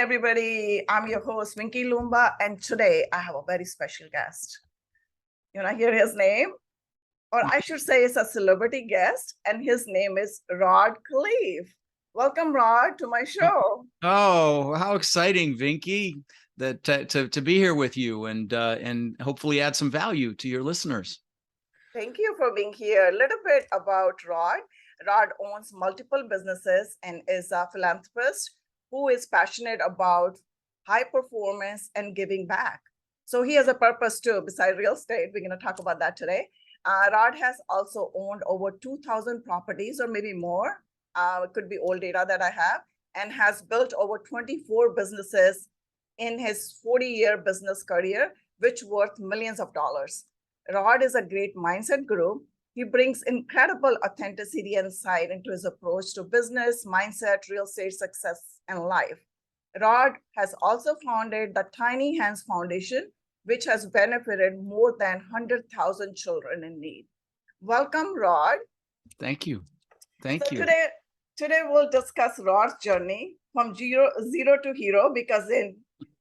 everybody. I'm your host, Minky Loomba, and today I have a very special guest. You want to hear his name? Or I should say, it's a celebrity guest, and his name is Rod Khleif. Welcome, Rod, to my show. Oh, how exciting, Vinky, that to be here with you and hopefully add some value to your listeners. Thank you for being here. A little bit about Rod. Rod owns multiple businesses and is a philanthropist who is passionate about high performance and giving back. So he has a purpose too, besides real estate. We're going to talk about that today. Rod has also owned over 2,000 properties or maybe more. It could be old data that I have, and has built over 24 businesses in his 40-year business career, which worth millions of dollars. Rod is a great mindset guru. He brings incredible authenticity and insight into his approach to business, mindset, real estate success, and life. Rod has also founded the Tiny Hands Foundation, which has benefited more than 100,000 children in need. Welcome, Rod. Thank you. Thank you. Today we'll discuss Rod's journey from zero to hero, because in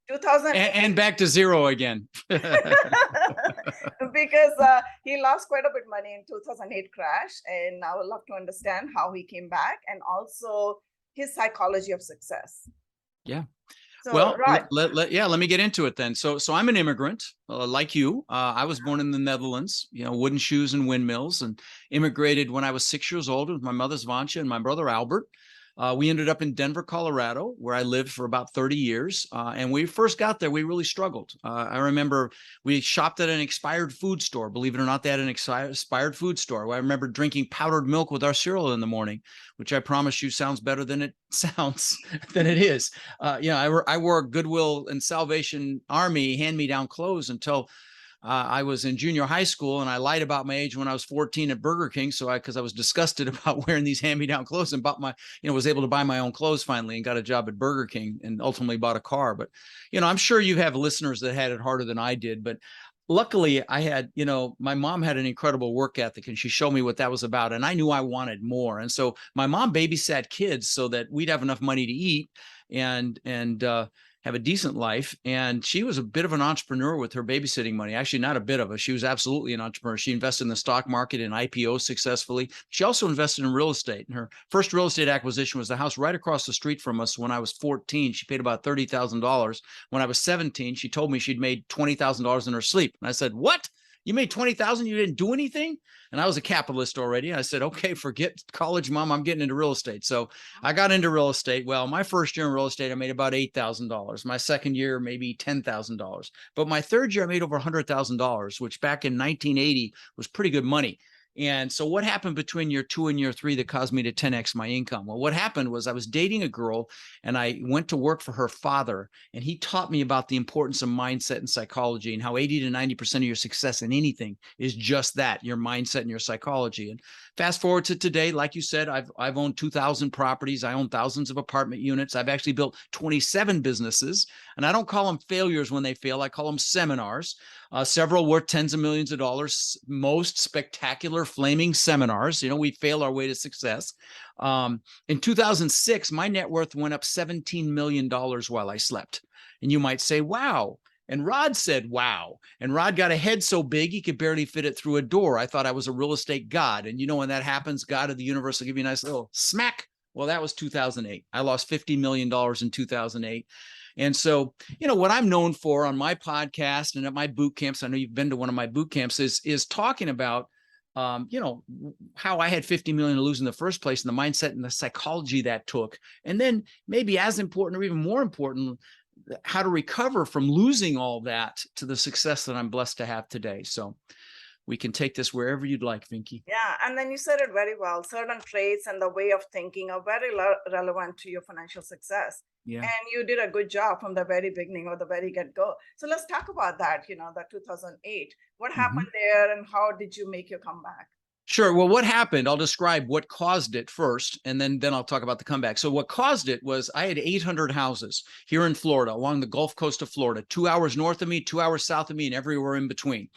2008 and back to zero again. because he lost quite a bit of money in 2008 crash, and I would love to understand how he came back and also his psychology of success. Yeah. So, well, Rod, let me get into it then. So I'm an immigrant, like you. I was born in the Netherlands, wooden shoes and windmills, and immigrated when I was 6 years old with my mother's Vansha and my brother Albert. We ended up in Denver, Colorado, where I lived for about 30 years. And when we first got there, we really struggled. I remember we shopped at an expired food store. Believe it or not, they had an expired food store. I remember drinking powdered milk with our cereal in the morning, which I promise you sounds better than it sounds, than it is. I wore Goodwill and Salvation Army hand-me-down clothes until I was in junior high school, and I lied about my age when I was 14 at Burger King. Because I was disgusted about wearing these hand-me-down clothes, and was able to buy my own clothes finally, and got a job at Burger King, and ultimately bought a car. But, I'm sure you have listeners that had it harder than I did. But luckily I had, my mom had an incredible work ethic, and she showed me what that was about. And I knew I wanted more. And so my mom babysat kids so that we'd have enough money to eat and have a decent life. And she was a bit of an entrepreneur with her babysitting money. Actually, not a bit of it. She was absolutely an entrepreneur. She invested in the stock market and IPO successfully. She also invested in real estate. And her first real estate acquisition was the house right across the street from us when I was 14. She paid about $30,000. When I was 17, she told me she'd made $20,000 in her sleep. And I said, "What? You made $20,000? You didn't do anything?" And I was a capitalist already. I said, "Okay, forget college, Mom. I'm getting into real estate." So I got into real estate. Well, my first year in real estate, I made about $8,000. My second year, maybe $10,000. But my third year, I made over $100,000, which back in 1980 was pretty good money. And so what happened between year 2 and year 3 that caused me to 10x my income? Well, what happened was I was dating a girl, and I went to work for her father, and he taught me about the importance of mindset and psychology, and how 80 to 90% of your success in anything is just that, your mindset and your psychology. And fast forward to today, like you said, I've owned 2,000 properties. I own thousands of apartment units. I've actually built 27 businesses, and I don't call them failures when they fail. I call them seminars. Several worth tens of millions of dollars, most spectacular flaming seminars. We fail our way to success. In 2006, my net worth went up $17 million while I slept. And you might say, wow. And Rod said, wow. And Rod got a head so big, he could barely fit it through a door. I thought I was a real estate god. And when that happens, God of the universe will give you a nice little smack. Well, that was 2008. I lost $50 million in 2008. And so, what I'm known for on my podcast and at my boot camps, I know you've been to one of my boot camps, is talking about, how I had 50 million to lose in the first place, and the mindset and the psychology that took. And then maybe as important or even more important, how to recover from losing all that to the success that I'm blessed to have today. So we can take this wherever you'd like, Vinky. Yeah, and then you said it very well. Certain traits and the way of thinking are very relevant to your financial success. Yeah. And you did a good job from the very beginning or the very get-go. So let's talk about that, that 2008. What happened there, and how did you make your comeback? Sure. Well, what happened? I'll describe what caused it first, and then I'll talk about the comeback. So what caused it was I had 800 houses here in Florida, along the Gulf Coast of Florida, 2 hours north of me, 2 hours south of me, and everywhere in between.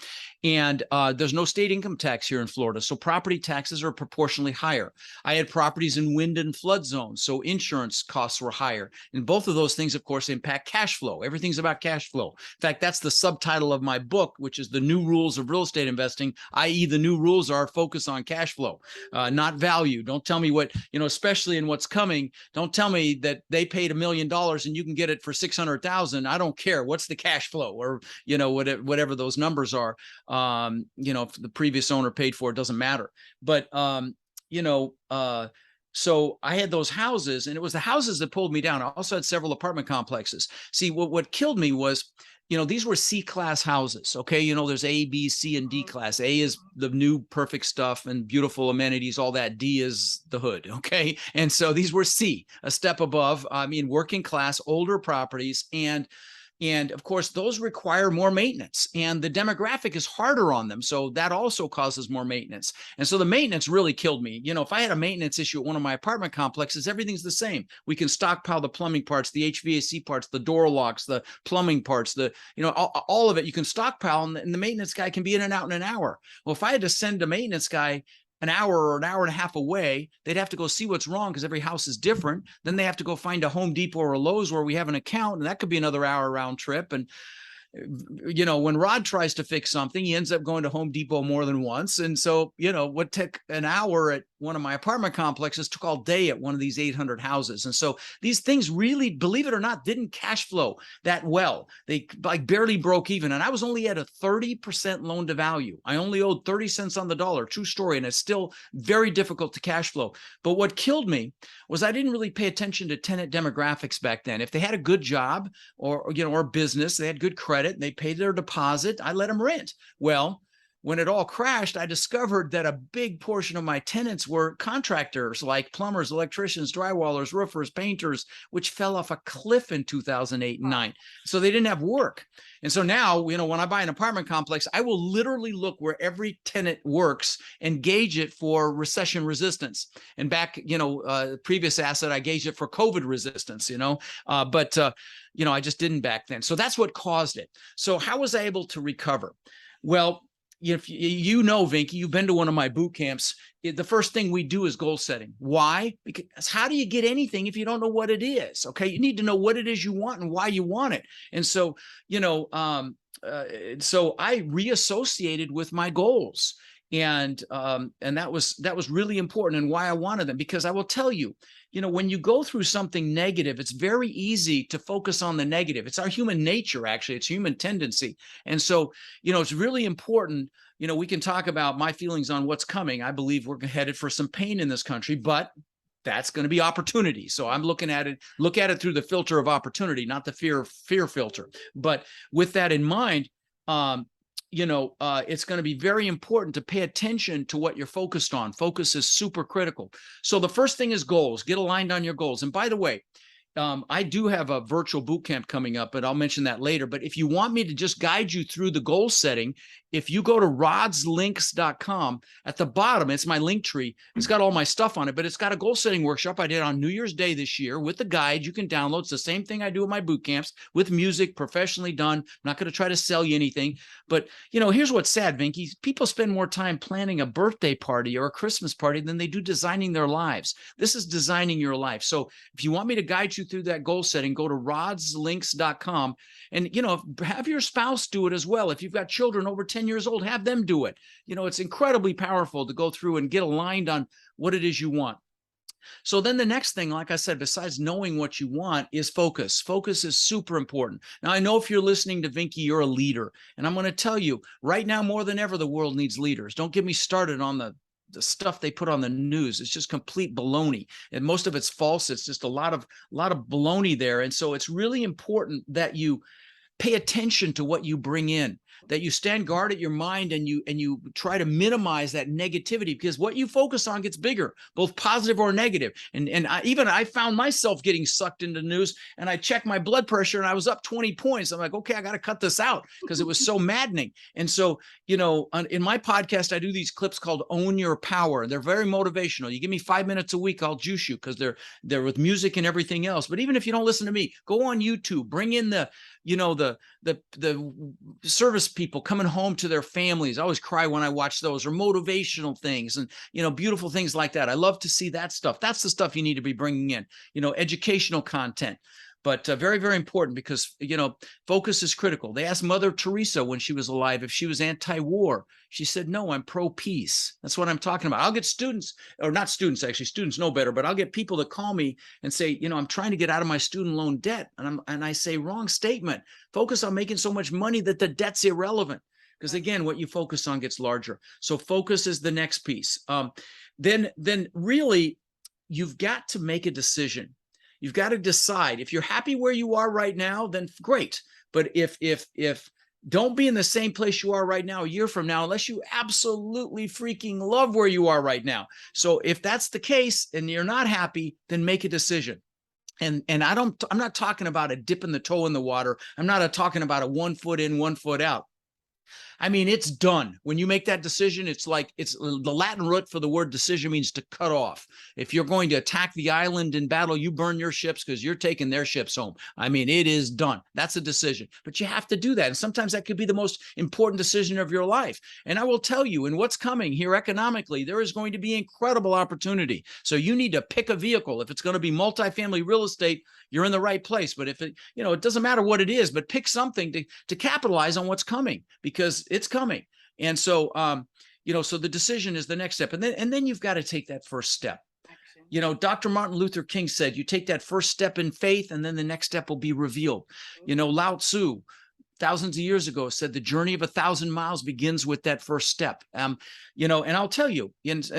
And there's no state income tax here in Florida, so property taxes are proportionally higher. I had properties in wind and flood zones, so insurance costs were higher. And both of those things, of course, impact cash flow. Everything's about cash flow. In fact, that's the subtitle of my book, which is The New Rules of Real Estate Investing, i.e. the new rules are focus on cash flow, not value. Don't tell me what, especially in what's coming, don't tell me that they paid $1 million and you can get it for 600,000. I don't care. What's the cash flow, or, whatever those numbers are. If the previous owner paid for it, doesn't matter. But, so I had those houses, and it was the houses that pulled me down. I also had several apartment complexes. See, what killed me was, these were C-class houses. Okay. There's A, B, C, and D class. A is the new perfect stuff and beautiful amenities, all that. D is the hood. Okay. And so these were C, a step above. I mean, working class, older properties. And of course, those require more maintenance, and the demographic is harder on them. So that also causes more maintenance. And so the maintenance really killed me. If I had a maintenance issue at one of my apartment complexes, everything's the same. We can stockpile the plumbing parts, the HVAC parts, the door locks, the plumbing parts, all of it. You can stockpile, and the maintenance guy can be in and out in an hour. Well, if I had to send a maintenance guy an hour or an hour and a half away, they'd have to go see what's wrong because every house is different. Then they have to go find a Home Depot or a Lowe's where we have an account, and that could be another hour round trip. And when Rod tries to fix something, he ends up going to Home Depot more than once. And so, what took an hour at one of my apartment complexes took all day at one of these 800 houses. And so these things really, believe it or not, didn't cash flow that well. They barely broke even. And I was only at a 30% loan to value. I only owed 30 cents on the dollar, true story. And it's still very difficult to cash flow. But what killed me was I didn't really pay attention to tenant demographics back then. If they had a good job or business, they had good credit, and they paid their deposit, I let them rent. Well, when it all crashed, I discovered that a big portion of my tenants were contractors like plumbers, electricians, drywallers, roofers, painters, which fell off a cliff in 2008 and 9. So they didn't have work. And so now, when I buy an apartment complex, I will literally look where every tenant works and gauge it for recession resistance. And back, previous asset, I gauged it for COVID resistance, but I just didn't back then. So that's what caused it. So how was I able to recover? Well, if Vinky, you've been to one of my boot camps, the first thing we do is goal setting. Why? Because how do you get anything if you don't know what it is? Okay. You need to know what it is you want and why you want it. And so, so I reassociated with my goals. And that was really important, and why I wanted them, because I will tell you, when you go through something negative, it's very easy to focus on the negative. It's our human nature, actually. It's human tendency. And so, it's really important. We can talk about my feelings on what's coming. I believe we're headed for some pain in this country, but that's going to be opportunity. So I'm look at it through the filter of opportunity, not the fear filter. But with that in mind, it's going to be very important to pay attention to what you're focused on. Focus is super critical. So the first thing is goals. Get aligned on your goals. And by the way, I do have a virtual boot camp coming up, but I'll mention that later. But if you want me to just guide you through the goal setting, if you go to rodslinks.com, at the bottom, it's my link tree. It's got all my stuff on it, but it's got a goal setting workshop I did on New Year's Day this year with the guide you can download. It's the same thing I do at my boot camps with music, professionally done. I'm not going to try to sell you anything, but here's what's sad, Vinky. People spend more time planning a birthday party or a Christmas party than they do designing their lives. This is designing your life. So if you want me to guide you through that goal setting, go to rodslinks.com, and have your spouse do it as well. If you've got children over 10 years old, have them do it. It's incredibly powerful to go through and get aligned on what it is you want. So then the next thing, like I said, besides knowing what you want, is focus. Focus is super important. Now, I know if you're listening to Vinky, you're a leader. And I'm going to tell you, right now, more than ever, the world needs leaders. Don't get me started on the stuff they put on the news. It's just complete baloney. And most of it's false. It's just a lot of baloney there. And so it's really important that you pay attention to what you bring in, that you stand guard at your mind and you try to minimize that negativity, because what you focus on gets bigger, both positive or negative. And I found myself getting sucked into the news, and I checked my blood pressure and I was up 20 points. I'm like, okay, I got to cut this out because it was so maddening. And so, in my podcast, I do these clips called Own Your Power. They're very motivational. You give me 5 minutes a week, I'll juice you, because they're with music and everything else. But even if you don't listen to me, go on YouTube, bring in the service people coming home to their families. I always cry when I watch those, or motivational things and, beautiful things like that. I love to see that stuff. That's the stuff you need to be bringing in, educational content. But very, very important, because, focus is critical. They asked Mother Teresa when she was alive if she was anti-war. She said, no, I'm pro-peace. That's what I'm talking about. I'll get students, or not students, actually, students know better, but I'll get people to call me and say, I'm trying to get out of my student loan debt. And I say, wrong statement. Focus on making so much money that the debt's irrelevant. Because again, what you focus on gets larger. So focus is the next piece. Then really, you've got to make a decision. You've got to decide. If you're happy where you are right now, then great. But if don't be in the same place you are right now a year from now, unless you absolutely freaking love where you are right now. So if that's the case and you're not happy, then make a decision. And I'm not talking about a dip in the toe in the water. I'm not talking about a 1 foot in, 1 foot out. I mean, it's done. When you make that decision, it's the Latin root for the word decision means to cut off. If you're going to attack the island in battle, you burn your ships because you're taking their ships home. I mean, it is done. That's a decision. But you have to do that. And sometimes that could be the most important decision of your life. And I will tell you, in what's coming here economically, there is going to be incredible opportunity. So you need to pick a vehicle. If it's going to be multifamily real estate, you're in the right place. But if it doesn't matter what it is, but pick something to capitalize on what's coming, because it's coming. And so, so the decision is the next step. And then you've got to take that first step. Action. Dr. Martin Luther King said, you take that first step in faith, and then the next step will be revealed. Lao Tzu, thousands of years ago, said the journey of 1,000 miles begins with that first step. And I'll tell you, and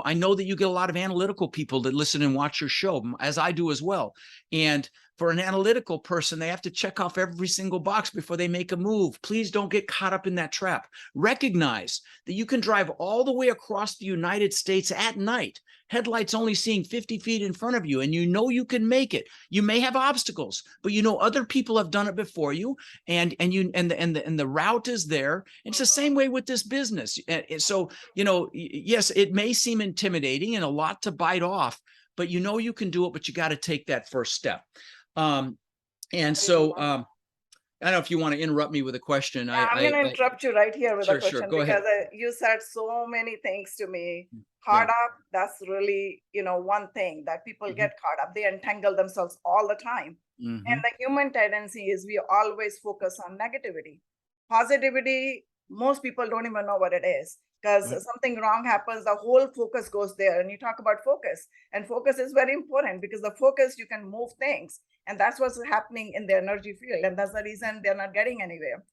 I know that you get a lot of analytical people that listen and watch your show, as I do as well. And for an analytical person, they have to check off every single box before they make a move. Please don't get caught up in that trap. Recognize that you can drive all the way across the United States at night, headlights only seeing 50 feet in front of you, and you can make it. You may have obstacles, but other people have done it before you, and the route is there. It's the same way with this business. So, yes, it may seem intimidating and a lot to bite off, but you can do it, but you got to take that first step. And so, I don't know if you want to interrupt me with a question. Yeah, I'm going to interrupt you right here with a question, Go because ahead. You said so many things to me. Caught up, that's really, one thing that people get caught up. They entangle themselves all the time. And the human tendency is we always focus on negativity. Positivity, most people don't even know what it is, because something wrong happens, the whole focus goes there. And you talk about focus, and focus is very important, because the focus, you can move things. And that's what's happening in the energy field. And that's the reason they're not getting anywhere.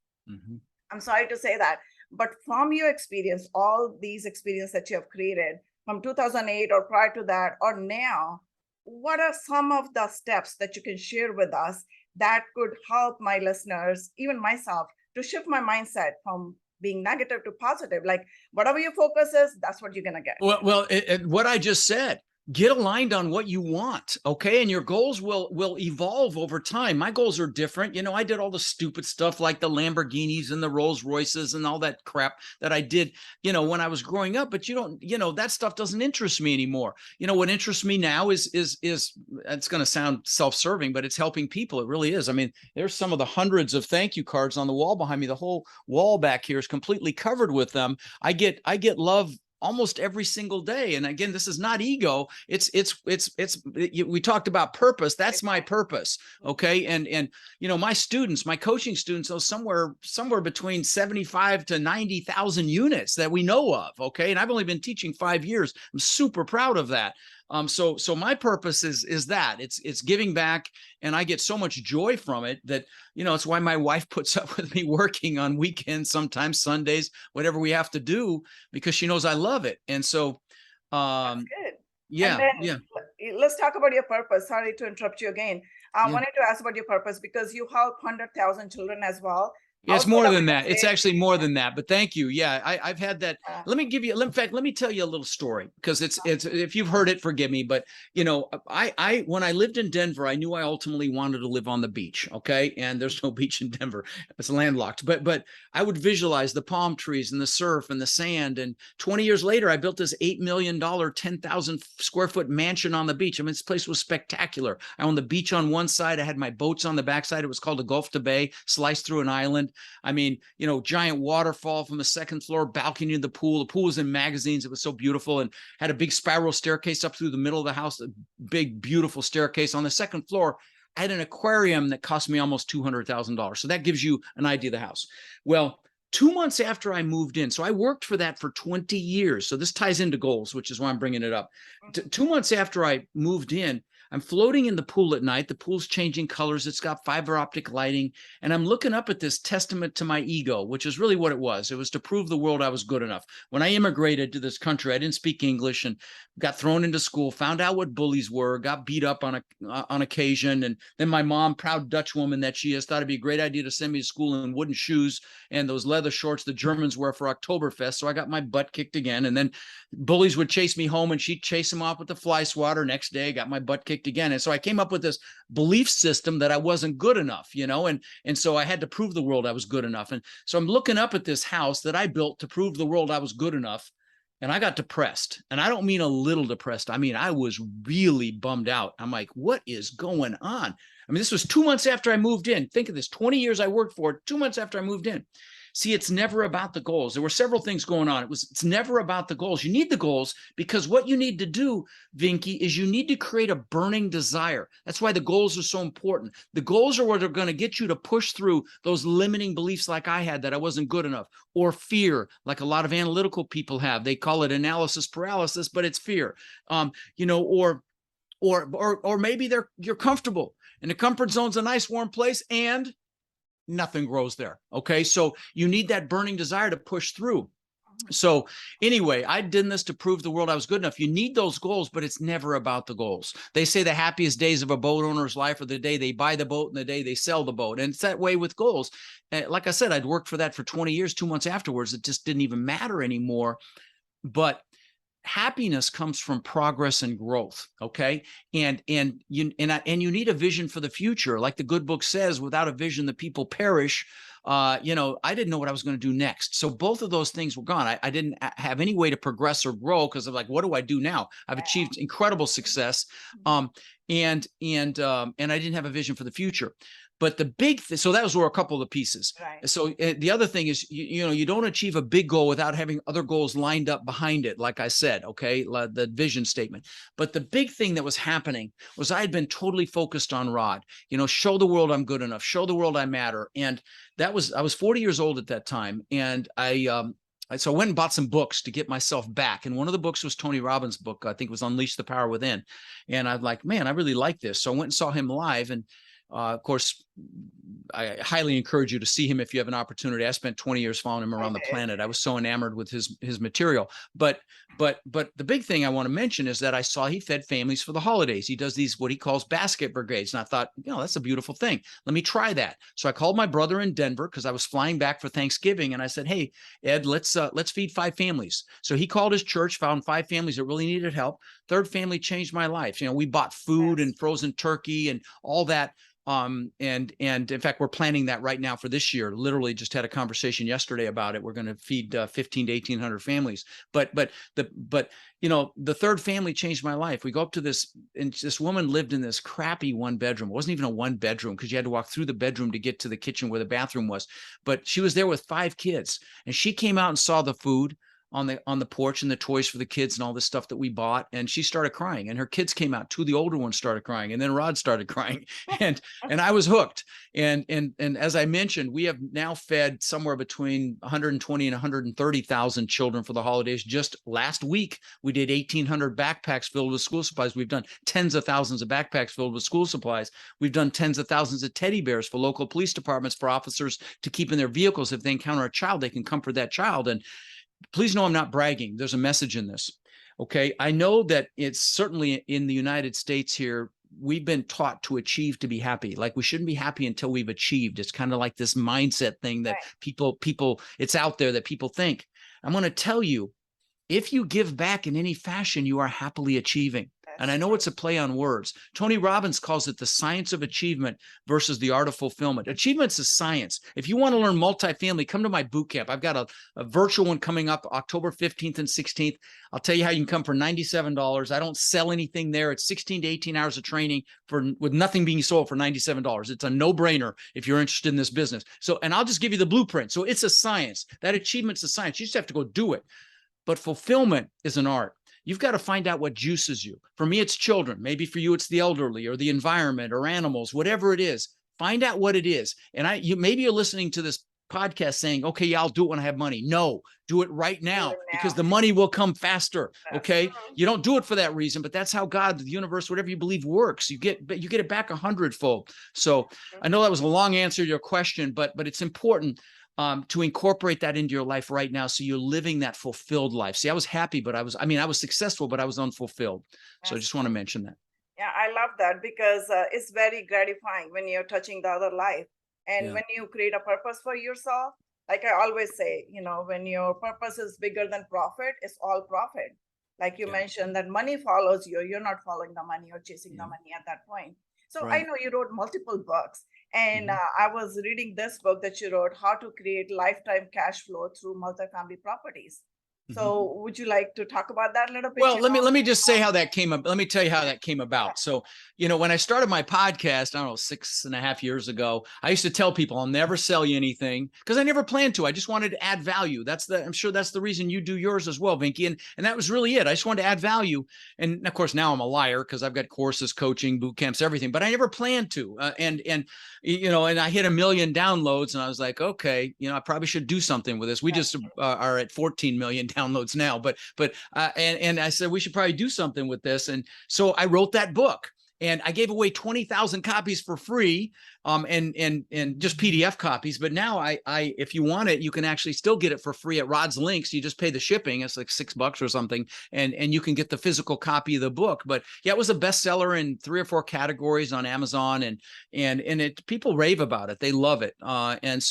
I'm sorry to say that. But from your experience, all these experiences that you have created from 2008 or prior to that or now, what are some of the steps that you can share with us that could help my listeners, even myself, to shift my mindset from being negative to positive? Like, whatever your focus is, that's what you're going to get. Well, what I just said, get aligned on what you want. Okay. And your goals will evolve over time. My goals are different. I did all the stupid stuff like the Lamborghinis and the Rolls Royces and all that crap that I did, when I was growing up, but that stuff doesn't interest me anymore. What interests me now is it's going to sound self-serving, but it's helping people. It really is. I mean, there's some of the hundreds of thank you cards on the wall behind me. The whole wall back here is completely covered with them. I get love almost every single day. And again, this is not ego. We talked about purpose. That's my purpose. Okay. And my coaching students know somewhere between 75 to 90,000 units that we know of. Okay. And I've only been teaching 5 years. I'm super proud of that. So my purpose is that it's giving back, and I get so much joy from it that, it's why my wife puts up with me working on weekends, sometimes Sundays, whatever we have to do, because she knows I love it. And so, That's good. Yeah. And then let's talk about your purpose. Sorry to interrupt you again. I Yeah. wanted to ask about your purpose because you help 100,000 children as well Yeah, it's outside more of than that. It's USA. actually more than that. But thank you. Yeah, I've had that. Uh, Let me give you. In fact, let me tell you a little story because it's if you've heard it, forgive me. But I when I lived in Denver, I knew I ultimately wanted to live on the beach. Okay, and there's no beach in Denver; it's landlocked. But I would visualize the palm trees and the surf and the sand. And 20 years later, I built this $8 million, 10,000 square foot mansion on the beach. I mean, this place was spectacular. I owned the beach on one side. I had my boats on the backside. It was called the Gulf to Bay, sliced through an island. I mean, giant waterfall from the second floor balcony to the pool. The pool was in magazines. It was so beautiful and had a big spiral staircase up through the middle of the house, a big, beautiful staircase. On the second floor, I had an aquarium that cost me almost $200,000. So that gives you an idea of the house. Well, 2 months after I moved in, so I worked for that for 20 years. So this ties into goals, which is why I'm bringing it up. 2 months after I moved in, I'm floating in the pool at night. The pool's changing colors. It's got fiber optic lighting. And I'm looking up at this testament to my ego, which is really what it was. It was to prove the world I was good enough. When I immigrated to this country, I didn't speak English and got thrown into school, found out what bullies were, got beat up on occasion. And then my mom, proud Dutch woman that she is, thought it'd be a great idea to send me to school in wooden shoes and those leather shorts the Germans wear for Oktoberfest. So I got my butt kicked again. And then bullies would chase me home and she'd chase them off with the fly swatter. Next day, got my butt kicked again. And so I came up with this belief system that I wasn't good enough, and so I had to prove the world I was good enough. And so I'm looking up at this house that I built to prove the world I was good enough. And I got depressed. And I don't mean a little depressed. I mean, I was really bummed out. I'm like, what is going on? I mean, this was 2 months after I moved in. Think of this, 20 years I worked for, 2 months after I moved in. See, it's never about the goals. There were several things going on. It's never about the goals. You need the goals because what you need to do, Vinky, is you need to create a burning desire. That's why the goals are so important. The goals are what are going to get you to push through those limiting beliefs like I had, that I wasn't good enough, or fear, like a lot of analytical people have. They call it analysis paralysis, but it's fear. Or maybe you're comfortable and the comfort zone's a nice warm place and nothing grows there. Okay. So you need that burning desire to push through. So anyway, I did this to prove the world I was good enough. You need those goals, but it's never about the goals. They say the happiest days of a boat owner's life are the day they buy the boat and the day they sell the boat. And it's that way with goals. Like I said, I'd worked for that for 20 years, 2 months afterwards. It just didn't even matter anymore. But happiness comes from progress and growth. Okay. And you need a vision for the future. Like the good book says, without a vision, the people perish. I didn't know what I was going to do next. So both of those things were gone. I didn't have any way to progress or grow because of like, what do I do now? I've achieved incredible success. And I didn't have a vision for the future. But the big thing, so that were a couple of the pieces. Right. So the other thing is, you don't achieve a big goal without having other goals lined up behind it. Like I said, okay, the vision statement. But the big thing that was happening was I had been totally focused on Rod, show the world I'm good enough, show the world I matter. And I was 40 years old at that time. And so I went and bought some books to get myself back. And one of the books was Tony Robbins' book. I think it was Unleash the Power Within. And I'm like, man, I really like this. So I went and saw him live. And of course, I highly encourage you to see him if you have an opportunity. I spent 20 years following him around the planet. I was so enamored with his material. But the big thing I want to mention is that I saw he fed families for the holidays. He does these what he calls basket brigades, and I thought, that's a beautiful thing. Let me try that. So I called my brother in Denver because I was flying back for Thanksgiving, and I said, hey, Ed, let's feed 5 families. So he called his church, found 5 families that really needed help. Third family changed my life. We bought food and frozen turkey and all that. And in fact, we're planning that right now for this year. Literally just had a conversation yesterday about it. We're going to feed 15 to 1,800 families. But the third family changed my life. We go up to this, and this woman lived in this crappy 1-bedroom. It wasn't even a 1-bedroom because you had to walk through the bedroom to get to the kitchen where the bathroom was. But she was there with 5 kids, and she came out and saw the food on the porch and the toys for the kids and all this stuff that we bought. And she started crying, and her kids came out. 2 of the older ones started crying, and then Rod started crying, and I was hooked. And as I mentioned, we have now fed somewhere between 120 and 130,000 children for the holidays. Just last week, we did 1,800 backpacks filled with school supplies. We've done tens of thousands of backpacks filled with school supplies. We've done tens of thousands of teddy bears for local police departments, for officers to keep in their vehicles. If they encounter a child, they can comfort that child. And please know I'm not bragging. There's a message in this. Okay. I know that it's certainly in the United States here, we've been taught to achieve to be happy. Like we shouldn't be happy until we've achieved. It's kind of like this mindset thing that people it's out there that people think. I'm going to tell you, if you give back in any fashion, you are happily achieving. And I know it's a play on words. Tony Robbins calls it the science of achievement versus the art of fulfillment. Achievement's a science. If you want to learn multifamily, come to my boot camp. I've got a virtual one coming up October 15th and 16th. I'll tell you how you can come for $97. I don't sell anything there. It's 16 to 18 hours of training with nothing being sold for $97. It's a no-brainer if you're interested in this business. So, and I'll just give you the blueprint. So it's a science. That achievement's a science. You just have to go do it. But fulfillment is an art. You've got to find out what juices you. For me, it's children. Maybe for you, it's the elderly or the environment or animals, whatever it is. Find out what it is. And maybe you're listening to this podcast saying, okay, yeah, I'll do it when I have money. No, do it right now because the money will come faster. Okay. You don't do it for that reason, but that's how God, the universe, whatever you believe works. You get it back 100-fold. So I know that was a long answer to your question, but it's important to incorporate that into your life right now. So you're living that fulfilled life. See, I was happy, but I was successful, but I was unfulfilled. So I just want to mention that. Yeah, I love that because it's very gratifying when you're touching the other life. And when you create a purpose for yourself, like I always say, when your purpose is bigger than profit, it's all profit. Like you mentioned that money follows you. You're not following the money or chasing the money at that point. So I know you wrote multiple books. And I was reading this book that you wrote, How to Create Lifetime Cash Flow Through Multifamily Properties. So would you like to talk about that a little bit? Well, let me just say how that came up. Let me tell you how that came about. So, when I started my podcast, I don't know, 6.5 years ago, I used to tell people I'll never sell you anything because I never planned to. I just wanted to add value. I'm sure that's the reason you do yours as well, Vinky. And that was really it. I just wanted to add value. And of course, now I'm a liar because I've got courses, coaching, boot camps, everything, but I never planned to. And I hit 1 million downloads and I was like, okay, I probably should do something with this. We just are at 14 million downloads now, but I said, we should probably do something with this. And so I wrote that book and I gave away 20,000 copies for free. And just PDF copies. But now if you want it, you can actually still get it for free at Rod's Links. You just pay the shipping. It's like $6 or something. And you can get the physical copy of the book. But yeah, it was a bestseller in 3 or 4 categories on Amazon. And people rave about it. They love it. Just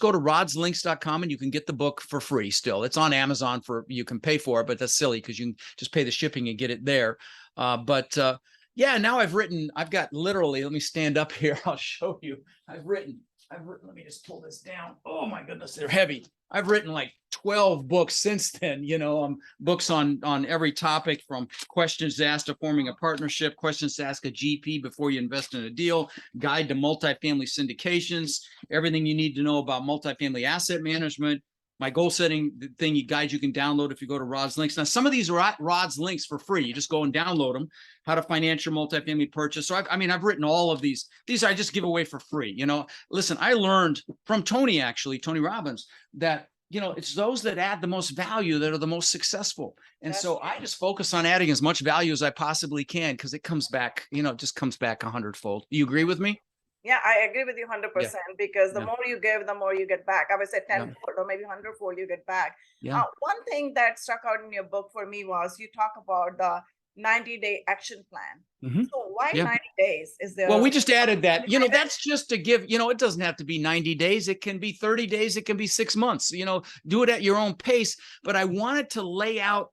go to rodslinks.com and you can get the book for free still. It's on Amazon you can pay for it, but that's silly because you can just pay the shipping and get it there. Now I've got literally, let me stand up here. I'll show you. I've written, let me just pull this down. Oh my goodness, they're heavy. I've written like 12 books since then, books on every topic from questions to ask to forming a partnership, questions to ask a GP before you invest in a deal, guide to multifamily syndications, everything you need to know about multifamily asset management, my goal setting thing, guides you can download if you go to Rod's Links. Now, some of these are at Rod's Links for free. You just go and download them. How to finance your multifamily purchase. So I've written all of these. These I just give away for free. Listen, I learned from Tony Robbins, that it's those that add the most value that are the most successful. And so I just focus on adding as much value as I possibly can because it comes back, it just comes back 100-fold. You agree with me? Yeah, I agree with you 100% because the more you give, the more you get back. I would say 10-fold or maybe 100-fold you get back. One thing that struck out in your book for me was you talk about the 90-day action plan. So why 90 days? Is there? Well, we just added that. That's just to give, it doesn't have to be 90 days. It can be 30 days. It can be 6 months. Do it at your own pace. But I wanted to lay out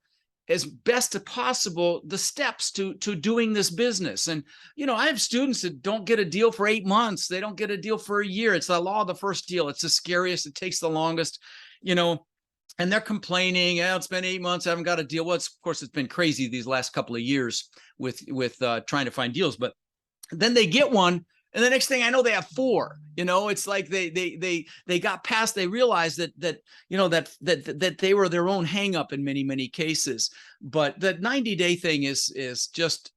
as best as possible the steps to doing this business. And I have students that don't get a deal for 8 months. They don't get a deal for a year. It's the law of the first deal. It's the scariest. It takes the longest, and they're complaining, it's been 8 months, I haven't got a deal. Well, of course, it's been crazy these last couple of years with trying to find deals, but then they get one. And the next thing I know, they have 4. It's like they got past. They realized that they were their own hang up in many, many cases. But the 90-day thing is just,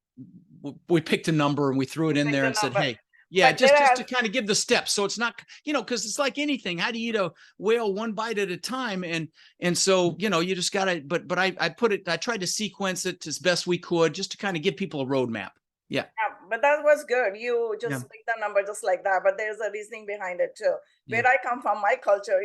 we picked a number and we threw it in there and said, hey, just to kind of give the steps. So it's not, because it's like anything. How do you eat a whale one bite at a time? And so, you just gotta. But I tried to sequence it as best we could, just to kind of give people a roadmap. Yeah, but that was good. You just pick the number just like that. But there's a reasoning behind it too. Where I come from, my culture,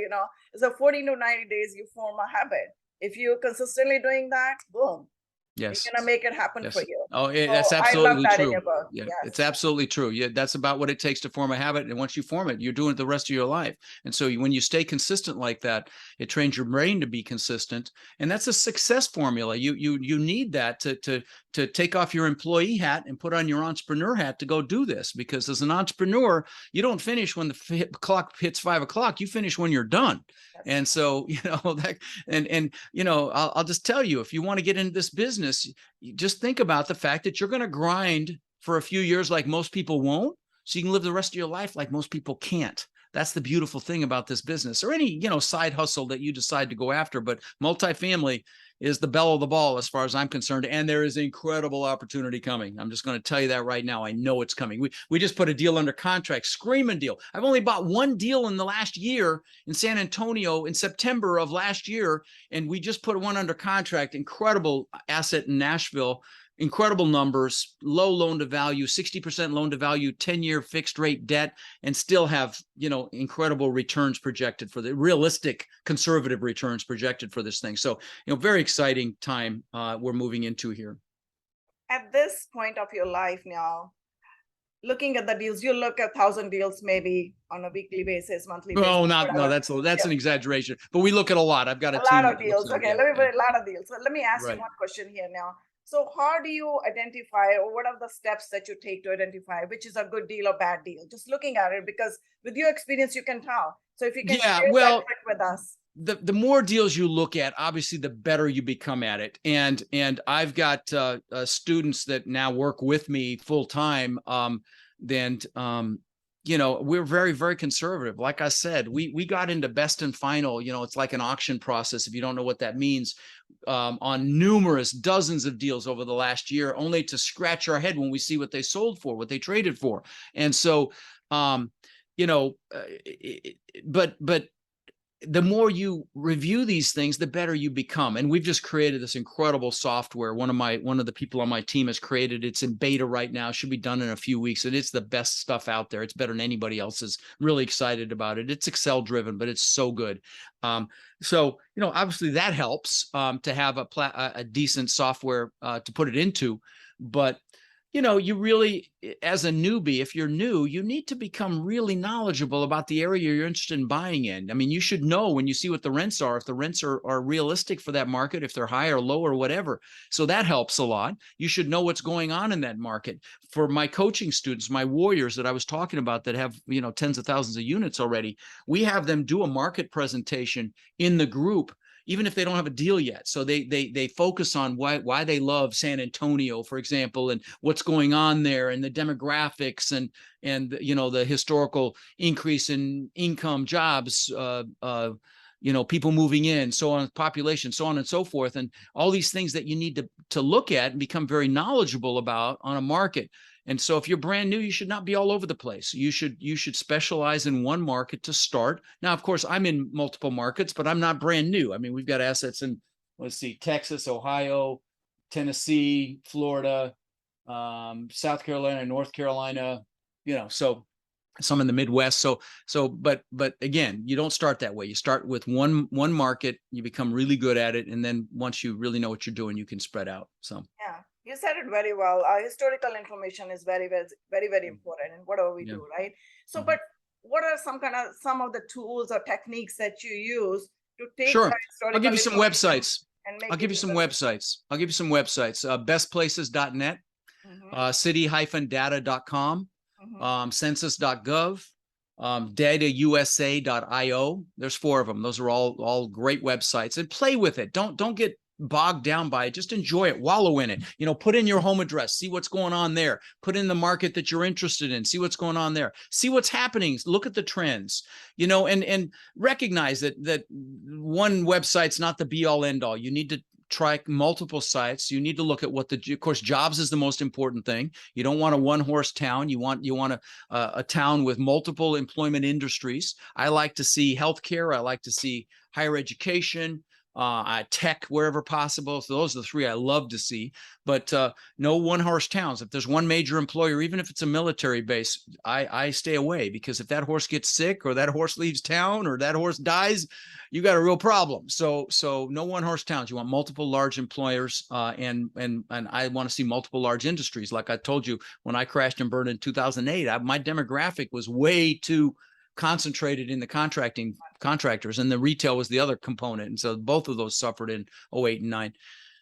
it's a 40 to 90 days you form a habit. If you're consistently doing that, boom, you're gonna make it happen for you. Oh, that's So I love absolutely that in true. your book. Yeah, it's Yes. absolutely true. Yeah, that's about what it takes to form a habit. And once you form it, you're doing it the rest of your life. And so when you stay consistent like that, it trains your brain to be consistent. And that's a success formula. You need that to take off your employee hat and put on your entrepreneur hat to go do this. Because as an entrepreneur, you don't finish when the clock hits 5 o'clock. You finish when you're done. That's And so, that, and I'll just tell you, if you want to get into this business, you just think about the fact that you're going to grind for a few years like most people won't, so you can live the rest of your life like most people can't. That's the beautiful thing about this business, or any side hustle that you decide to go after. But multifamily is the belle of the ball as far as I'm concerned, and there is incredible opportunity coming. I'm just going to tell you that right now. I know it's coming. We just put a deal under contract, screaming deal. I've only bought one deal in the last year in San Antonio in September of last year, and we just put one under contract. Incredible asset in Nashville. Incredible numbers, low loan to value, 60% loan to value, 10-year fixed rate debt, and still have, incredible returns projected for the realistic conservative returns projected for this thing. So, very exciting time we're moving into here. At this point of your life now, looking at the deals, you look at 1,000 deals maybe on a weekly basis, monthly basis, No, whatever. that's Yeah. an exaggeration, but we look at a lot. I've got a A lot team of that looks deals. at it. Okay, Yeah, let me yeah. put a lot of deals. So let me ask you Right. one question here now. So how do you identify, or what are the steps that you take to identify which is a good deal or bad deal? Just looking at it, because with your experience, you can tell. So if you can Yeah, share that well, trick with us. the more deals you look at, obviously the better you become at it. And I've got students that now work with me full time. Then we're very, very conservative. Like I said, we got into best and final. It's like an auction process, if you don't know what that means, on numerous dozens of deals over the last year, only to scratch our head when we see what they sold for, what they traded for. And so, but the more you review these things, the better you become. And we've just created this incredible software. One of the people on my team has created. It's in beta right now. Should be done in a few weeks. And it's the best stuff out there. It's better than anybody else's. Really excited about it. It's Excel driven, but it's so good. So obviously that helps to have a decent software to put it into. But you really, as a newbie, if you're new, you need to become really knowledgeable about the area you're interested in buying in. I mean, you should know when you see what the rents are, if the rents are realistic for that market, if they're high or low or whatever. So that helps a lot. You should know what's going on in that market. For my coaching students, my warriors that I was talking about that have, tens of thousands of units already, we have them do a market presentation in the group, even if they don't have a deal yet. So they focus on why they love San Antonio, for example, and what's going on there, and the demographics, and the historical increase in income, jobs, people moving in, so on, population, so on and so forth, and all these things that you need to look at and become very knowledgeable about on a market. And so if you're brand new, you should not be all over the place. You should specialize in one market to start. Now, of course, I'm in multiple markets, but I'm not brand new. I mean, we've got assets in, let's see, Texas, Ohio, Tennessee, Florida, South Carolina, North Carolina, so some in the Midwest. But again, you don't start that way. You start with one market, you become really good at it. And then once you really know what you're doing, you can spread out. So Yeah, you said it very well. Historical information is very, very, very, very important in whatever we do, right? So, but what are some of the tools or techniques that you use to take sure, that I'll give historical you some information websites. and make I'll give it you some usable? websites. Bestplaces.net, city-data.com, census.gov, datausa.io. There's 4 of them. Those are all great websites, and play with it. Don't get bogged down by it. Just enjoy it, wallow in it. Put in your home address, see what's going on there. Put in the market that you're interested in, see what's going on there. See what's happening. Look at the trends. And recognize that one website's not the be all end all. You need to try multiple sites. You need to look at of course, jobs is the most important thing. You don't want a one-horse town. You want a town with multiple employment industries. I like to see healthcare. I like to see higher education, tech wherever possible. So those are the three I love to see. But no one-horse towns. If there's one major employer, even if it's a military base, I stay away, because if that horse gets sick or that horse leaves town or that horse dies, you got a real problem. So no one-horse towns. You want multiple large employers, and I want to see multiple large industries. Like I told you, when I crashed and burned in 2008, my demographic was way too concentrated in the contractors, and the retail was the other component. And so both of those suffered in 08 and 9.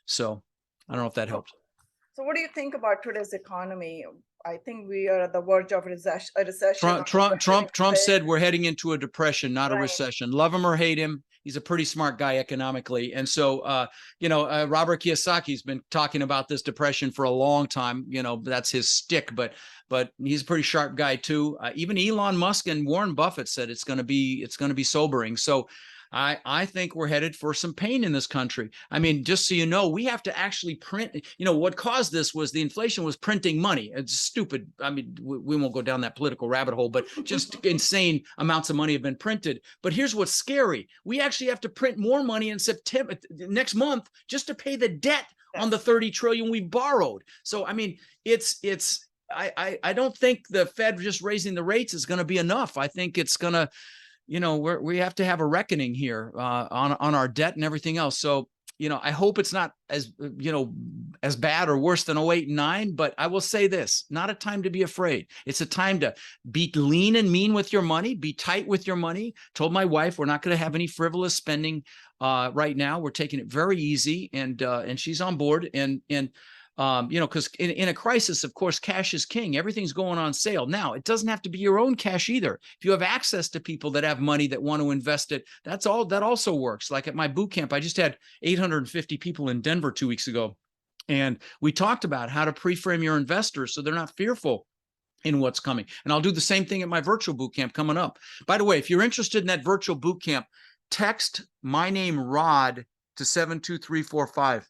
So I don't know if that helped. So what do you think about today's economy? I think we are at the verge of a recession. Trump said we're heading into a depression, not a Right. recession. Love him or hate him, he's a pretty smart guy economically. And so, Robert Kiyosaki's been talking about this depression for a long time. That's his stick, but he's a pretty sharp guy too. Even Elon Musk and Warren Buffett said it's going to be sobering. So I think we're headed for some pain in this country. I mean, just so you know, we have to actually print. What caused this was the inflation was printing money. It's stupid. I mean, we won't go down that political rabbit hole, but just insane amounts of money have been printed. But here's what's scary. We actually have to print more money in September next month just to pay the debt on the 30 trillion we borrowed. So, I mean, I don't think the Fed just raising the rates is going to be enough. I think it's going to, we have to have a reckoning here on our debt and everything else. So, I hope it's not as bad or worse than 08 and 9, but I will say this, not a time to be afraid. It's a time to be lean and mean with your money, be tight with your money. Told my wife, we're not going to have any frivolous spending right now. We're taking it very easy, and she's on board. Because in a crisis, of course, cash is king. Everything's going on sale. Now, it doesn't have to be your own cash either. If you have access to people that have money that want to invest it, that also works. Like at my boot camp, I just had 850 people in Denver 2 weeks ago. And we talked about how to pre-frame your investors so they're not fearful in what's coming. And I'll do the same thing at my virtual boot camp coming up. By the way, if you're interested in that virtual boot camp, text my name, Rod, to 72345.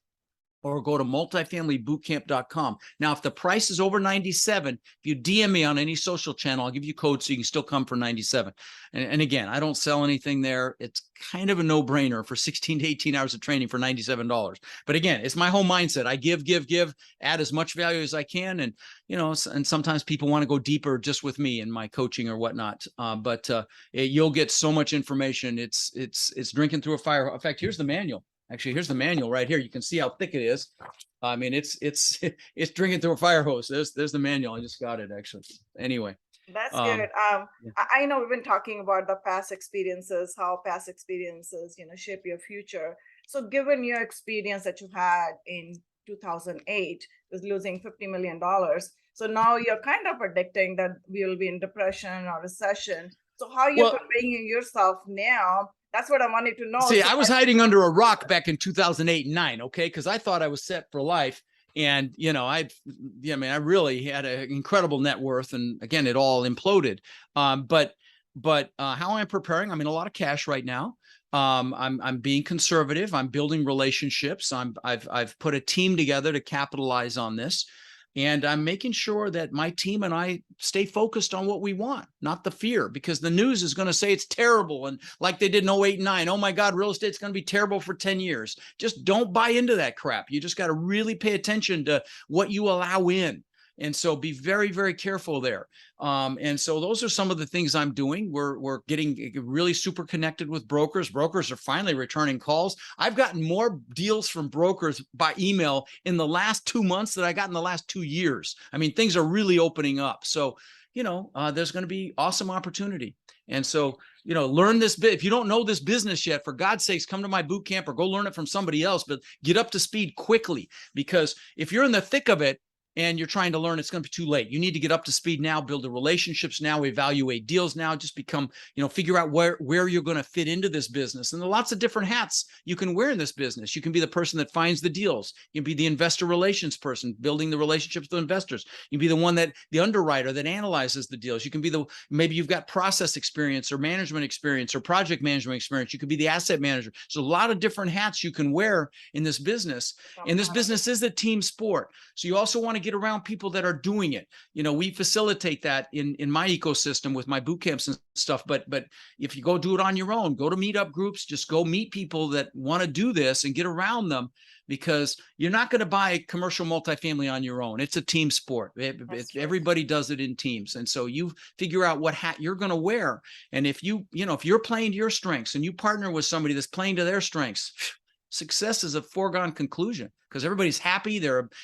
Or go to multifamilybootcamp.com. Now, if the price is over 97, if you DM me on any social channel, I'll give you code so you can still come for 97. And again, I don't sell anything there. It's kind of a no-brainer for 16 to 18 hours of training for $97. But again, it's my whole mindset. I give, add as much value as I can. And, and sometimes people want to go deeper just with me and my coaching or whatnot. But you'll get so much information. It's drinking through a fire. In fact, here's the manual. Actually, here's the manual right here. You can see how thick it is. I mean, it's drinking through a fire hose. There's the manual. I just got it, actually. Anyway. That's good. I know we've been talking about the past experiences, how past experiences, shape your future. So given your experience that you had in 2008 with losing $50 million, so now you're kind of predicting that we will be in depression or recession. So how are you preparing yourself now? That's what I wanted to know. See, I was hiding under a rock back in 2008 and 9, okay? Because I thought I was set for life. And, I really had an incredible net worth. And again, it all imploded. But how I'm preparing, I'm in a lot of cash right now. I'm being conservative. I'm building relationships. I've put a team together to capitalize on this. And I'm making sure that my team and I stay focused on what we want, not the fear, because the news is going to say it's terrible. And like they did in 08 and 9, oh my God, real estate's going to be terrible for 10 years. Just don't buy into that crap. You just got to really pay attention to what you allow in. And so be very, very careful there. And so those are some of the things I'm doing. We're getting really super connected with brokers. Brokers are finally returning calls. I've gotten more deals from brokers by email in the last 2 months than I got in the last 2 years. I mean, things are really opening up. So, there's going to be awesome opportunity. And so, learn this bit. If you don't know this business yet, for God's sakes, come to my boot camp or go learn it from somebody else, but get up to speed quickly, because if you're in the thick of it, and you're trying to learn, it's going to be too late. You need to get up to speed now, build the relationships now, evaluate deals now, just become, figure out where you're going to fit into this business. And there are lots of different hats you can wear in this business. You can be the person that finds the deals. You can be the investor relations person, building the relationships with investors. You can be the one the underwriter that analyzes the deals. You can be maybe you've got process experience or management experience or project management experience. You could be the asset manager. So a lot of different hats you can wear in this business. And this business is a team sport. So you also want to get get around people that are doing it. We facilitate that in my ecosystem with my boot camps and stuff. But if you go do it on your own, go to meetup groups, just go meet people that want to do this and get around them, because you're not going to buy commercial multifamily on your own. It's a team sport. Everybody does it in teams. And so you figure out what hat you're going to wear. And if if you're playing to your strengths and you partner with somebody that's playing to their strengths, success is a foregone conclusion, because everybody's happy.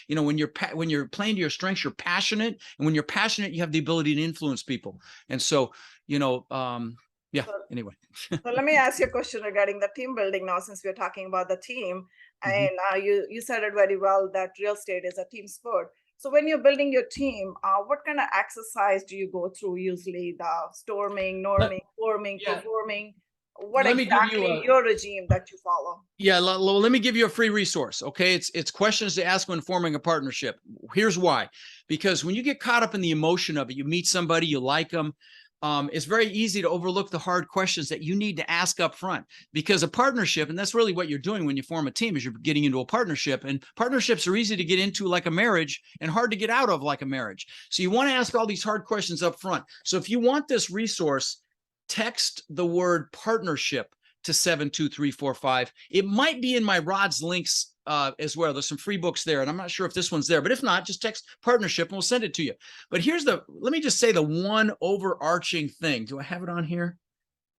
When you're playing to your strengths, you're passionate. And when you're passionate, you have the ability to influence people. And so, anyway. So let me ask you a question regarding the team building now, since we're talking about the team. And you said it very well, that real estate is a team sport. So when you're building your team, what kind of exercise do you go through usually? The storming, norming, forming, performing? What exactly your regime that you follow? Yeah, let me give you a free resource. Okay, it's questions to ask when forming a partnership. Here's why: because when you get caught up in the emotion of it, you meet somebody, you like them. It's very easy to overlook the hard questions that you need to ask up front, because a partnership, and that's really what you're doing when you form a team, is you're getting into a partnership, and partnerships are easy to get into like a marriage and hard to get out of like a marriage. So you want to ask all these hard questions up front. So if you want this resource, text the word partnership to 72345. It might be in my Rod's links as well. There's some free books there, and I'm not sure if this one's there, but if not, just text partnership and we'll send it to you. But let me just say the one overarching thing. Do I have it on here?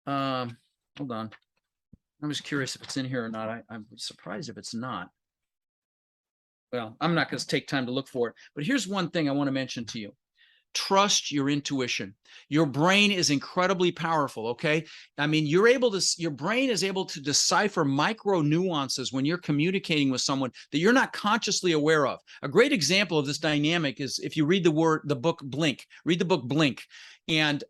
Hold on. I'm just curious if it's in here or not. I'm surprised if it's not. Well, I'm not going to take time to look for it, but here's one thing I want to mention to you. Trust your intuition. Your brain is incredibly powerful. Okay. I mean, your brain is able to decipher micro nuances when you're communicating with someone that you're not consciously aware of. A great example of this dynamic is if you read the book Blink. Read the book Blink. And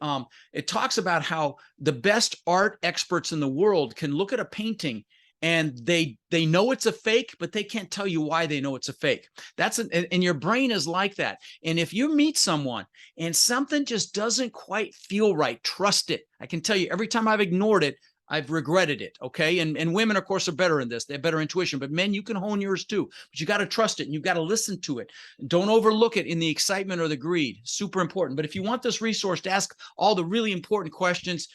it talks about how the best art experts in the world can look at a painting and they know it's a fake, but they can't tell you why they know it's a fake. And your brain is like that. And if you meet someone and something just doesn't quite feel right, trust it. I can tell you, every time I've ignored it, I've regretted it. Okay. And women, of course, are better in this. They have better intuition, but men, you can hone yours too, but you got to trust it and you've got to listen to it. Don't overlook it in the excitement or the greed. Super important. But if you want this resource to ask all the really important questions,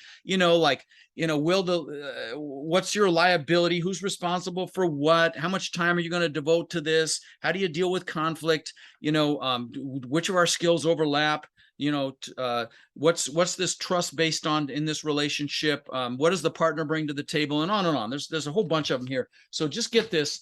what's your liability? Who's responsible for what? How much time are you going to devote to this? How do you deal with conflict? Which of our skills overlap? What's this trust based on in this relationship? What does the partner bring to the table? And on and on. There's a whole bunch of them here. So just get this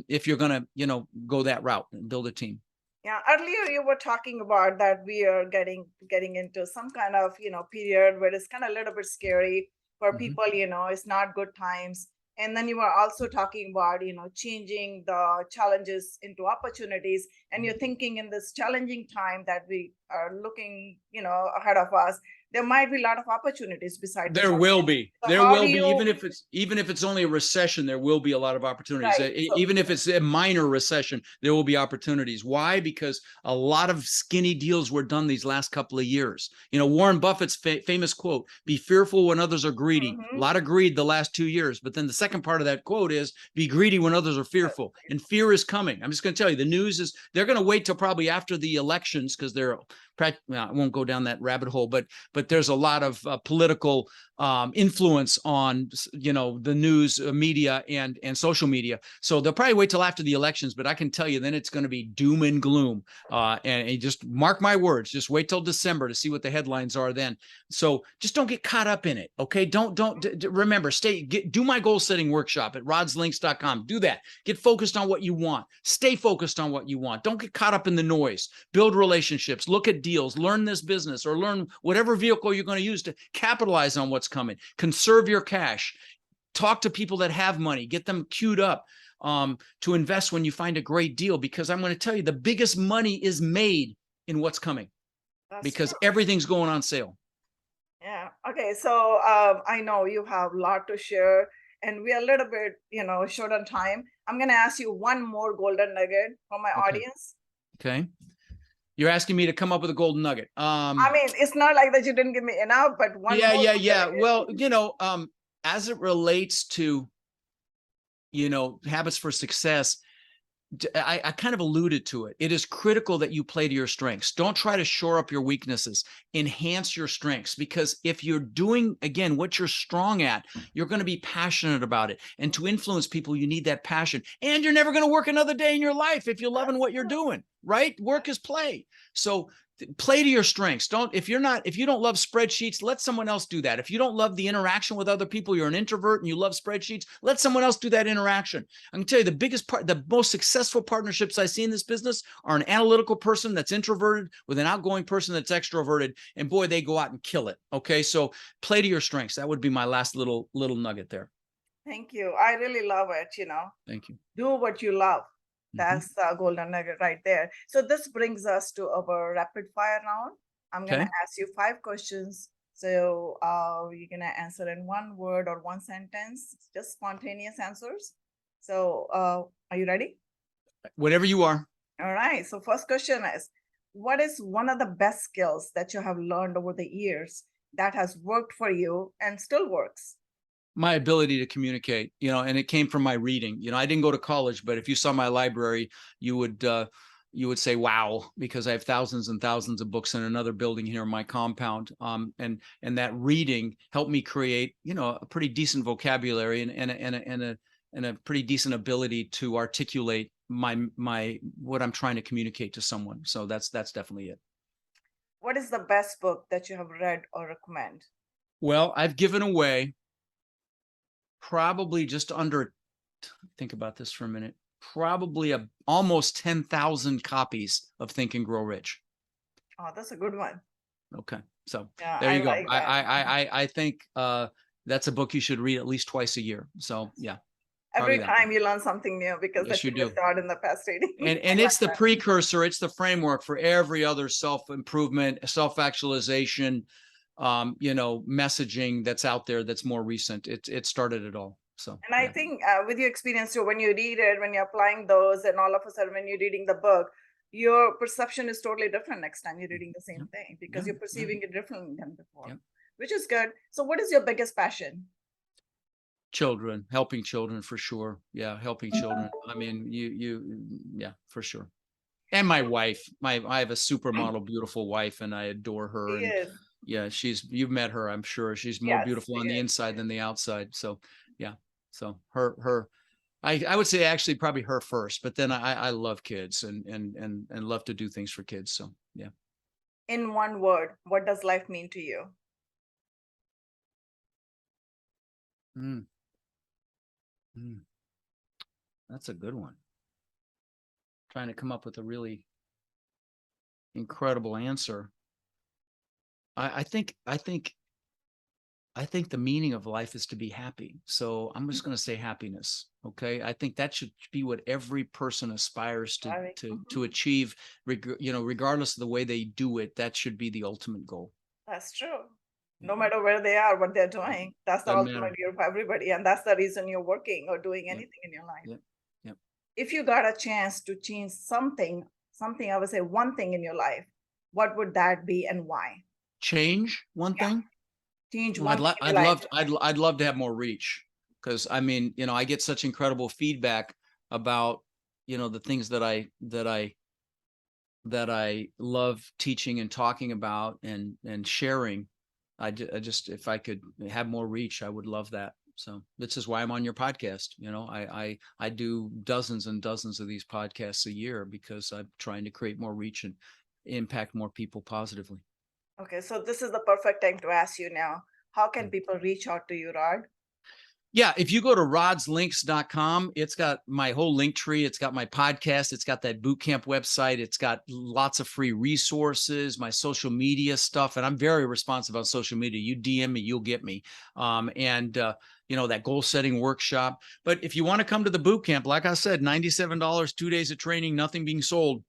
if you're going to, go that route and build a team. Yeah, earlier you were talking about that we are getting into some kind of, period where it's kind of a little bit scary for people, it's not good times. And then you were also talking about, changing the challenges into opportunities. And you're thinking in this challenging time that we are looking, ahead of us, there might be a lot of opportunities besides. There will be. So there will be, even if it's only a recession, there will be a lot of opportunities. Right. Even if it's a minor recession, there will be opportunities. Why? Because a lot of skinny deals were done these last couple of years. Warren Buffett's famous quote, "Be fearful when others are greedy." A lot of greed the last 2 years. But then the second part of that quote is, "Be greedy when others are fearful." And fear is coming. I'm just going to tell you, the news is they're going to wait till probably after the elections, because they're I won't go down that rabbit hole, but there's a lot of political influence on, the news media and social media. So they'll probably wait till after the elections, but I can tell you then it's going to be doom and gloom. And just mark my words, just wait till December to see what the headlines are then. So just don't get caught up in it. Okay. Don't remember, do my goal setting workshop at rodslinks.com. Do that. Get focused on what you want. Stay focused on what you want. Don't get caught up in the noise. Build relationships, look at deals, learn this business, or learn whatever vehicle you're going to use to capitalize on what's coming. Conserve your cash. Talk to people that have money. Get them queued up to invest when you find a great deal, because I'm going to tell you, the biggest money is made in what's coming. Because everything's going on sale. Yeah. Okay. So I know you have a lot to share, and we're a little bit, short on time. I'm going to ask you one more golden nugget for my audience. Okay. You're asking me to come up with a golden nugget. I mean, it's not like that you didn't give me enough, but one more. Yeah. Well, as it relates to, habits for success, I kind of alluded to it. It is critical that you play to your strengths. Don't try to shore up your weaknesses. Enhance your strengths, because if you're doing, again, what you're strong at, you're going to be passionate about it. And to influence people, you need that passion. And you're never going to work another day in your life if you're loving what you're doing, right? Work is play. So play to your strengths. If you don't love spreadsheets, let someone else do that. If you don't love the interaction with other people, you're an introvert and you love spreadsheets, let someone else do that interaction. I can tell you the most successful partnerships I see in this business are an analytical person that's introverted with an outgoing person that's extroverted, and boy, they go out and kill it. Okay, so play to your strengths. That would be my last little nugget there. Thank you. I really love it. Thank you. Do what you love. That's the golden nugget right there. So this brings us to our rapid fire round. I'm going to ask you 5 questions. So you're going to answer in 1 word or 1 sentence, just spontaneous answers. So are you ready? Whatever you are. All right. So first question is, what is one of the best skills that you have learned over the years that has worked for you and still works? My ability to communicate, and it came from my reading. I didn't go to college, but if you saw my library, you would say, wow, because I have thousands and thousands of books in another building here in my compound. And that reading helped me create, a pretty decent vocabulary and a pretty decent ability to articulate my what I'm trying to communicate to someone. So that's definitely it. What is the best book that you have read or recommend? Well, I've given away probably just under, think about this for a minute, probably almost 10,000 copies of Think and Grow Rich. Oh, that's a good one. Okay. So there you go. Like I think that's a book you should read at least twice a year. So yeah. Every time you learn something new, because yes, you do. Start in the past reading. And it's the precursor, it's the framework for every other self-improvement, self-actualization, messaging that's out there that's more recent. It started it all. So, and I think with your experience too, when you read it, when you're applying those, and all of a sudden when you're reading the book, your perception is totally different next time you're reading the same thing, because you're perceiving it differently than before, which is good. So what is your biggest passion? Children, helping children, for sure. Yeah, helping children. I mean, yeah, for sure. And my wife, I have a supermodel, beautiful wife, and I adore her. She is. Yeah, you've met her, I'm sure. She's more beautiful on the inside than the outside. So yeah, so her, I would say actually probably her first, but then I love kids and love to do things for kids. So yeah. In 1 word, what does life mean to you? That's a good one. Trying to come up with a really incredible answer. I think the meaning of life is to be happy. So I'm just going to say happiness. Okay. I think that should be what every person aspires to achieve, regardless of the way they do it. That should be the ultimate goal. That's true. No matter where they are, what they're doing, that's the ultimate goal for everybody. And that's the reason you're working or doing anything in your life. Yep. If you got a chance to change something, I would say 1 thing in your life, what would that be and why? Change one thing? Change one thing. I'd love to have more reach, because I mean, I get such incredible feedback about, the things that I love teaching and talking about and sharing. I just, if I could have more reach, I would love that. So this is why I'm on your podcast. I do dozens and dozens of these podcasts a year, because I'm trying to create more reach and impact more people positively. Okay, so this is the perfect time to ask you now, how can people reach out to you, Rod? Yeah, if you go to rodslinks.com, it's got my whole link tree. It's got my podcast. It's got that boot camp website. It's got lots of free resources, my social media stuff. And I'm very responsive on social media. You DM me, you'll get me. That goal setting workshop. But if you want to come to the boot camp, like I said, $97, 2 days of training, nothing being sold.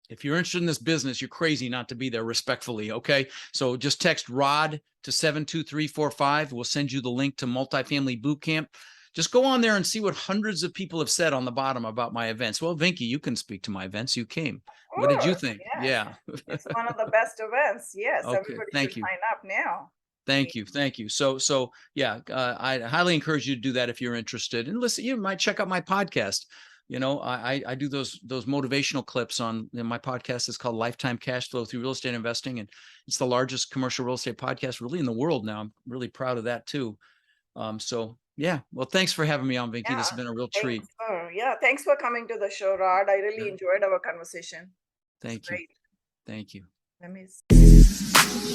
If you're interested in this business, you're crazy not to be there, respectfully. Okay. So just text ROD to 72345. We'll send you the link to Multifamily Bootcamp. Just go on there and see what hundreds of people have said on the bottom about my events. Well, Vinky, you can speak to my events. You came. What did you think? Yes. Yeah. It's one of the best events. Yes. Okay. Everybody Thank should you. sign up now. Thank you. So yeah, I highly encourage you to do that if you're interested. And listen, you might check out my podcast. I do those motivational clips on my podcast. Is called Lifetime Cash Flow Through Real Estate Investing, and it's the largest commercial real estate podcast really in the world now. I'm really proud of that too. So yeah, well, thanks for having me on, Vinky. Yeah, This has been a real treat. thanks for coming to the show, Rod. I really enjoyed our conversation. It's Thank you. great. Thank you. Let me